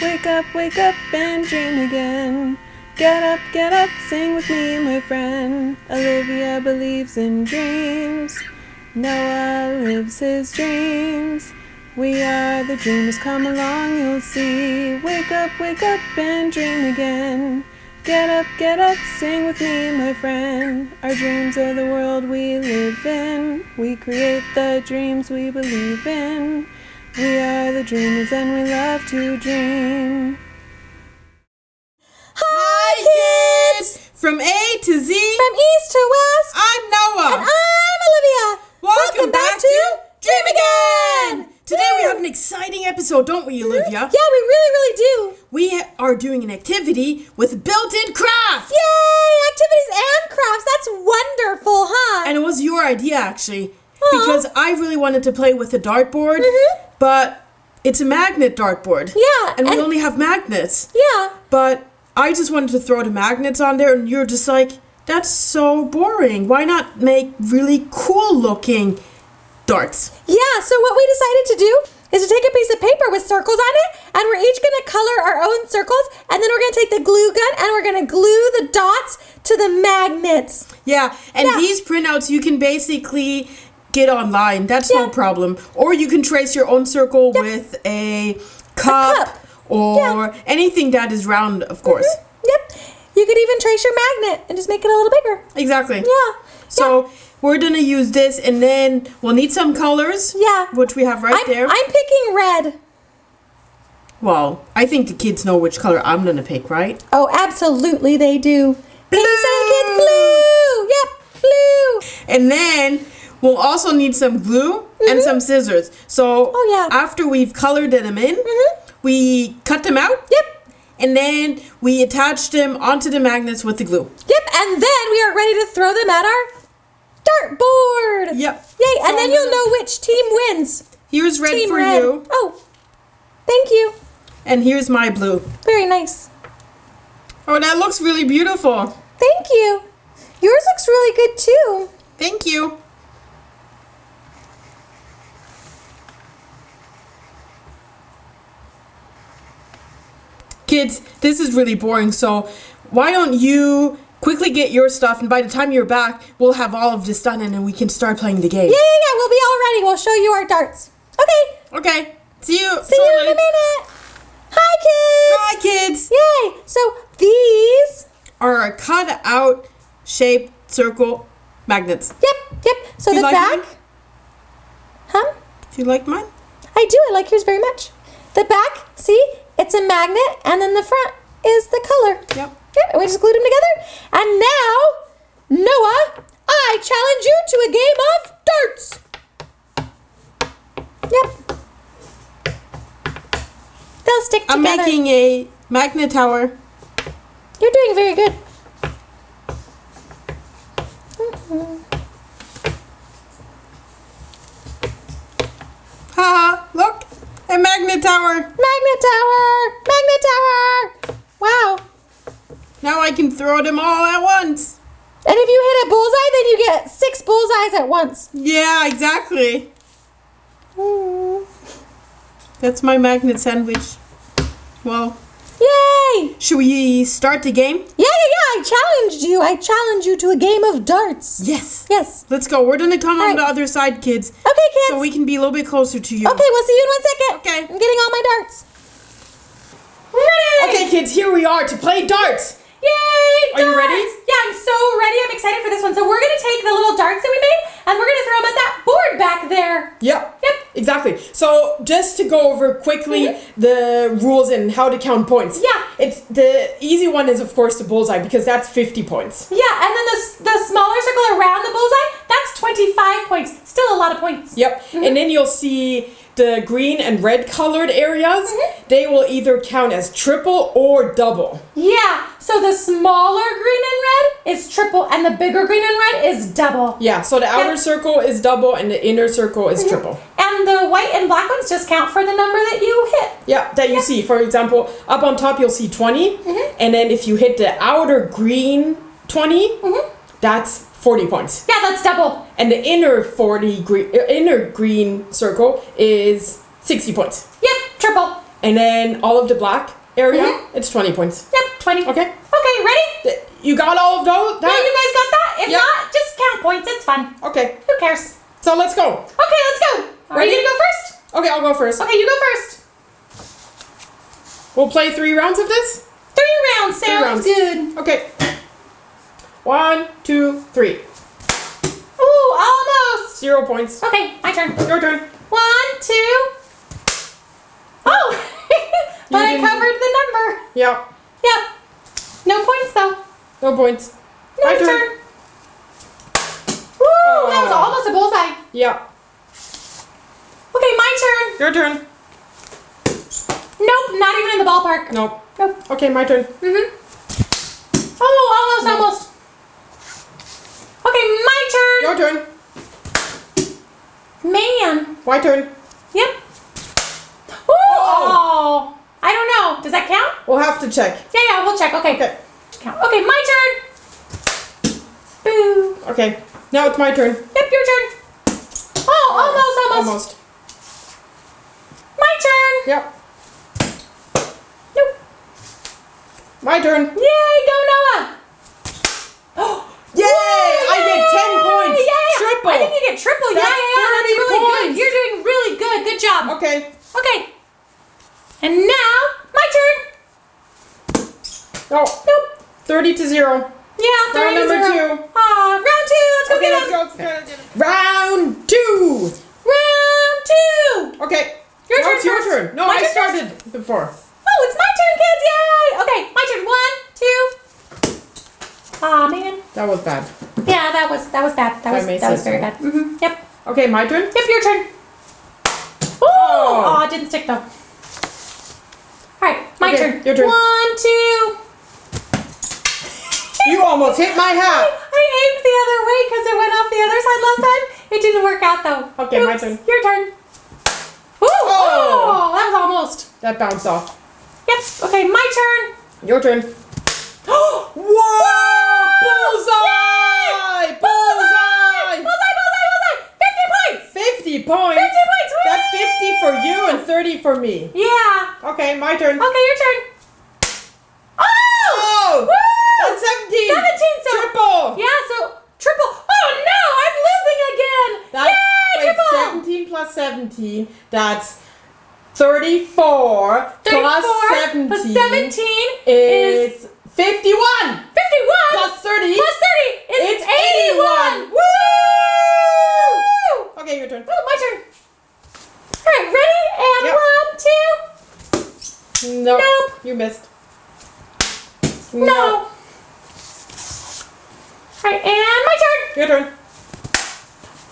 wake up and dream again. Get up, sing with me, my friend. Olivia believes in dreams. Noah lives his dreams. We are the dreamers, come along, you'll see. Wake up and dream again. Get up, sing with me, my friend. Our dreams are the world we live in. We create the dreams we believe in. We are the dreamers and we love to dream. Hi kids! From A to Z, from East to West, I'm Noah. And I'm Olivia. Welcome back to Dream Again! Today we have an exciting episode, don't we, Olivia? Yeah, we really do. We are doing an activity with built-in crafts! Yay! Activities and crafts. That's wonderful, huh? And it was your idea, actually. Because I really wanted to play with a dartboard, but it's a magnet dartboard. Yeah. And we only have magnets. Yeah. But I just wanted to throw the magnets on there, and you're just like, that's so boring. Why not make really cool-looking darts? Yeah, so what we decided to do is to take a piece of paper with circles on it, and we're each going to color our own circles, and then we're going to take the glue gun, and we're going to glue the dots to the magnets. Yeah, and these printouts you can basically get online. That's no problem. Or you can trace your own circle with a cup. Or anything that is round, of course. Yep. You could even trace your magnet and just make it a little bigger. Exactly. Yeah. So we're going to use this, and then we'll need some colors. Yeah. Which we have there. I'm picking red. Well, I think the kids know which color I'm going to pick, right? Oh, absolutely they do. Blue! Can you say kids blue? Yep, blue. And then we'll also need some glue and some scissors. So after we've colored them in, we cut them out. Yep. And then we attach them onto the magnets with the glue. Yep. And then we are ready to throw them at our dartboard. Yep. Yay. And then you'll know which team wins. Here's red team for red. you. Oh, thank you. And here's my blue. Very nice. Oh, that looks really beautiful. Thank you. Yours looks really good too. Thank you. Kids, this is really boring, so why don't you quickly get your stuff, and by the time you're back, we'll have all of this done, and then we can start playing the game. Yeah. We'll be all ready. We'll show you our darts. Okay. Okay. See you See you in a minute. Hi, kids. Hi, kids. Yay. So these are cut out shaped circle magnets. Yep. So the back. Mine? Huh? Do you like mine? I do. I like yours very much. The back, see? It's a magnet, and then the front is the color. Yep. And we just glued them together. And now, Noah, I challenge you to a game of darts. Yep. They'll stick together. I'm making a magnet tower. You're doing very good. Haha, look. A magnet tower. Magnet tower. Wow. Now I can throw them all at once. And if you hit a bullseye, then you get 6 bullseyes at once. Yeah, exactly. That's my magnet sandwich. Well. Yay! Should we start the game? Yeah. I challenged you to a game of darts. Yes. Let's go. We're going to come on the other side, kids. Okay, kids. So we can be a little bit closer to you. Okay, we'll see you in 1 second. Okay. I'm getting all my darts. Ready! Okay, kids, here we are to play darts. Yay! Are you ready? Yeah, I'm so ready. I'm excited for this one. So we're going to take the little darts that we made, and we're going to throw them at that board back there. Yep. Exactly. So just to go over quickly the rules and how to count points. Yeah. It's the easy one is of course the bullseye because that's 50 points. Yeah, and then the smaller circle around the bullseye, that's 25 points. Still a lot of points. Yep. And then you'll see the green and red colored areas. They will either count as triple or double. Yeah. So the smaller green and red is triple, and the bigger green and red is double. Yeah. So the outer circle is double and the inner circle is triple. And the white and black ones just count for the number that you hit. Yeah, that you see. For example, up on top you'll see 20. And then if you hit the outer green 20, that's 40 points. Yeah, that's double. And the inner inner green circle is 60 points. Yep, triple. And then all of the black area, it's 20 points. Yep, 20. Okay. Okay, ready? You got all of those? Yeah, you guys got that? If Yep. not, just count points. It's fun. Okay. Who cares? So let's go. Okay, let's go. Are Ready? you gonna go first? Okay, I'll go first. Okay, you go first. We'll play 3 rounds of this? 3 rounds sounds rounds. good. Okay. 1, 2, 3. Ooh, almost. 0 points. Okay, my turn. Your turn. 1, 2. Oh, but I didn't- covered the number. Yep. Yep. No points though. No points. No My turn. turn. Woo, that was almost a bullseye. Yeah. Okay, my turn. Your turn. Nope, not even in the ballpark. Nope. Nope. Okay, my turn. Oh, almost. Okay, my turn. Your turn. Man. My turn. Yep. Ooh, oh. I don't know. Does that count? We'll have to check. Yeah, we'll check. Okay. Okay. Count. Okay, my turn. Boo. Okay. Now it's my turn. Yep, your turn. Oh, almost. Almost. My turn. Yep. Nope. My turn. Yay, go Noah. Yay! I get 10 points. Yeah. Triple. I think you get triple. That's That's 30 really points. good. You're doing really good. Good job. Okay. Okay. And now, my turn. Oh. Nope. 30 to 0. Yeah, 30 Round to number 0. 2. Aw, round 2. Let's go Okay, get let's him. go. Round 2. Round 2. Okay. Your Now turn it's your first. turn. No, My I turn started before. Oh, it's my turn, kids. Yay. Okay, my turn. 1, 2. Aw, man. That was bad. Yeah, that was bad. That may was say very so. bad. Yep. Okay, my turn. Yep, your turn. Ooh. Oh. Oh, it didn't stick though. All right, my Okay, turn. your turn. 1, 2. You almost hit my hat. I aimed the other way because it went off the other side last time. It didn't work out though. Okay, my turn. Your turn. Ooh, oh, that was almost. That bounced off. Yep. Okay, my turn. Your turn. Whoa! Bullseye! Bullseye! Bullseye! 50 points. 50 points. 50 points. Woo! That's 50 for you and 30 for me. Yeah. Okay, my turn. Okay, your turn. Oh! Oh! Woo! That's 17. 17. So Triple. yeah. So triple. Oh no! I'm losing again. That's, Yay! wait, Triple. 17 plus 17. That's 34 plus 17, plus 17 is 51. 51 Plus 30. plus 30 is It's 81. 81. Woo! Okay, your turn. Oh, my turn. All right, ready? And Yep. 1, 2. Nope. Nope. You missed. No. All right, and my turn. Your turn.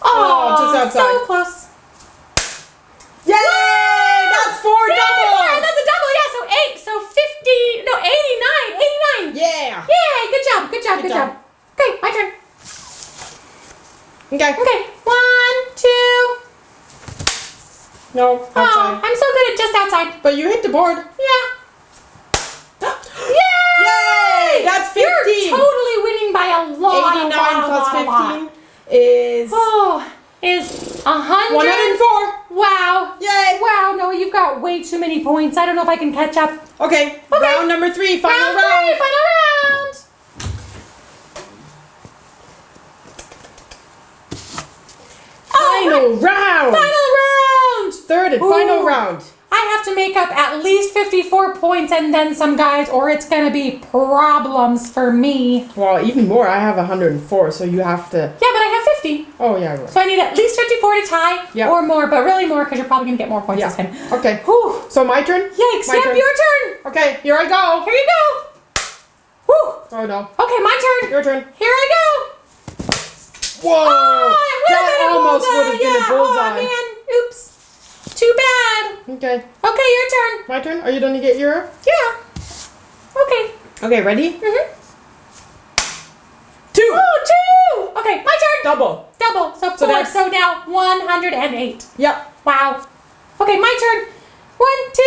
Oh, just outside. So close. Yay! That's 4 double. That's a double. Yeah, so 8. So 50. No, 89. 89. Yeah. Yay! Good job. Good job. Good Good job. job. Okay, my turn. Okay. Okay, 1, 2. No, Oh, outside. I'm so good at just outside. But you hit the board. Yeah. Yay! Yay! That's 15. You're totally winning by a lot. 89 a lot, plus a lot, 15 is Oh, is 100. 104. Wow. Yay! Wow, Noah, you've got way too many points. I don't know if I can catch up. Okay. Okay. Round number 3, final Round round. 3, final round. Final round. Final round. Third and final Ooh. round. I have to make up at least 54 points and then some, guys, or it's going to be problems for me. Well, even more. I have 104, so you have to. Yeah, but I have 50. Oh, yeah, right. So I need at least 54 to tie Yep. or more, but really more because you're probably going to get more points this time. Okay. Whew. So my turn? Yikes. My Yep, turn. your turn. Okay, here I go. Here you go. Whew. Oh, no. Okay, my turn. Your turn. Here I go. Whoa! Oh, it would've That been a almost bullseye. would have been Yeah. a bullseye. Oh, man. Oops. Too bad. Okay. Okay, your turn. My turn? Are you done to get your? Yeah. Okay. Okay, ready? Mm-hmm. 2. Oh, 2. Okay, my turn. Double. Double. So 4. that's- So now 108. Yep. Wow. Okay, my turn. 1, 2.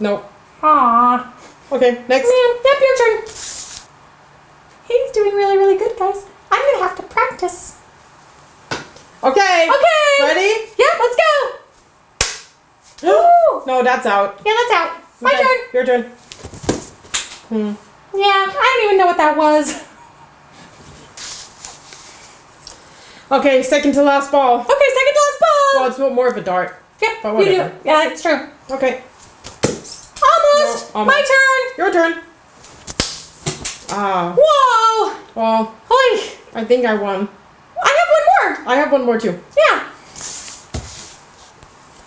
Nope. Aw. Okay, next. Man, yep, your turn. He's doing really, really good, guys. I'm going to have to practice. Okay. Okay. Ready? Yep, let's go. Ooh. No, that's out. Yeah, that's out. My Okay, turn. Your turn. Yeah, I don't even know what that was. Okay, second to last ball. Okay, second to last ball. Well, it's more of a dart. Yep, but you do. whatever. Yeah, it's true. Okay, Almost. No, My turn. your turn. Ah, Whoa. well, Holy. I think I won. I have one more. I have one more too, Yeah.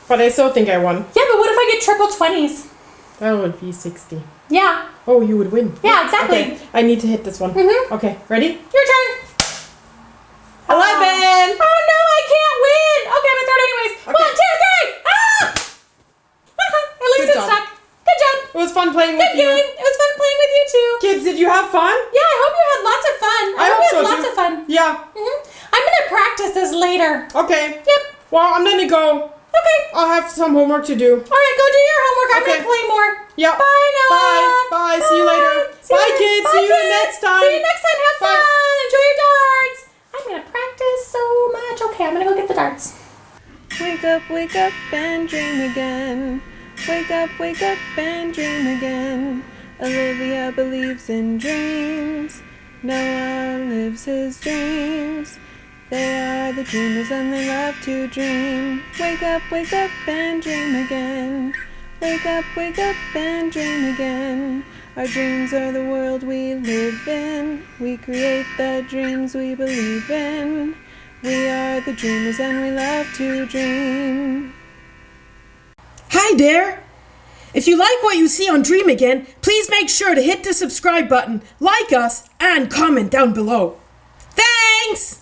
but I still think I won. Yeah, but what if I get triple 20s? That would be 60. Yeah. Oh, you would win. Yeah, exactly. Okay, I need to hit this one. Mhm. Okay, ready? Your turn. 11. Oh no, I can't win. Okay, I'm gonna throw it anyways. Okay. 1, 2, 3. Ah! At least Good it's job. stuck. Good job. It was fun playing Good with you. game. It was fun playing with you too. Kids, did you have fun? Yeah, I hope you had lots of fun. I hope you had so lots too. of fun. Yeah. I'm gonna practice this later. Okay. Yep. Well, I'm gonna go. Okay. I'll have some homework to do. All right, go do your homework. I'm Okay. gonna play more. Yeah. Bye, Noah. Bye. Bye. See you later. See Bye, you- kids. Bye, See you kids. next time. See you next time. Have Bye. fun. Enjoy your darts. I'm gonna practice so much. Okay, I'm gonna go get the darts. Wake up and dream again. Wake up and dream again. Olivia believes in dreams. Noah lives his dreams. They are the dreamers and they love to dream. Wake up and dream again. Wake up and dream again. Our dreams are the world we live in. We create the dreams we believe in. We are the dreamers and we love to dream. Hi there. If you like what you see on Dream Again, please make sure to hit the subscribe button, like us, and comment down below. Thanks!